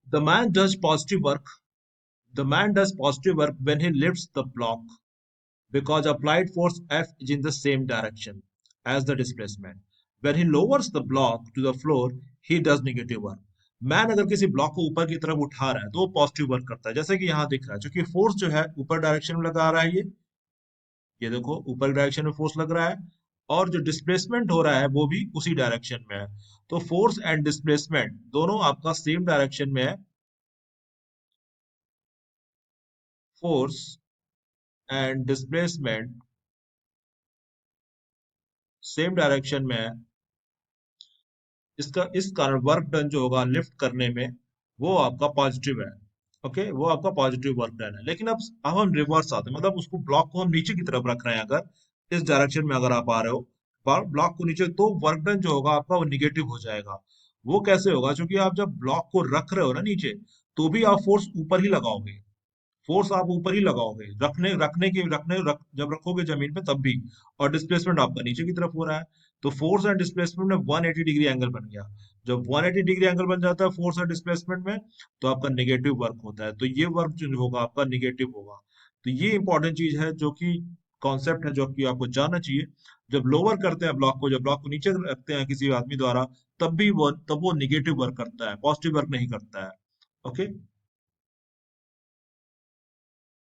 The man does positive work. The man does positive work when he lifts the block because applied force F is in the same direction as the displacement. When he lowers the block to the floor, he does negative work. Man अगर किसी block को ऊपर की तरफ उठा रहा है तो वो पॉजिटिव वर्क करता है, जैसे कि यहाँ दिख रहा है, क्योंकि फोर्स जो है ऊपर डायरेक्शन में लगा रहा है, ये देखो ऊपर डायरेक्शन में फोर्स लग रहा है, और जो डिस्प्लेसमेंट हो रहा है वो भी उसी डायरेक्शन में है। तो फोर्स एंड डिस्प्लेसमेंट दोनों आपका सेम डायरेक्शन में है। Force and displacement same direction में है। इसका इस कारण वर्क डन जो होगा लिफ्ट करने में वो आपका पॉजिटिव है। ओके, वो आपका पॉजिटिव वर्क डन है। लेकिन अब हम रिवर्स आते हैं, मतलब उसको ब्लॉक को हम नीचे की तरफ रख रहे हैं, अगर इस डायरेक्शन में अगर आप आ रहे हो ब्लॉक को नीचे, तो वर्क डन जो होगा आपका वो निगेटिव हो जाएगा। वो कैसे होगा? क्योंकि आप जब ब्लॉक को रख रहे हो ना नीचे, तो भी आप फोर्स ऊपर ही लगाओगे, फोर्स आप ऊपर ही लगाओगे, जब रखोगे जमीन पे तब भी। और डिस्प्लेसमेंट आपका नीचे की तरफ हो रहा है, तो फोर्स एंड डिस्प्लेसमेंट में 180 डिग्री एंगल बन गया। जब 180 डिग्री एंगल बन जाता है फोर्स और डिस्प्लेसमेंट में, तो आपका नेगेटिव वर्क होता है, तो ये वर्क जो होगा आपका निगेटिव होगा। तो ये इंपॉर्टेंट चीज है, जो कि कॉन्सेप्ट है, जो कि आपको जानना चाहिए। जब लोअर करते हैं ब्लॉक को, जब ब्लॉक को नीचे रखते हैं किसी आदमी द्वारा, तब वो निगेटिव वर्क करता है, पॉजिटिव वर्क नहीं करता है। ओके।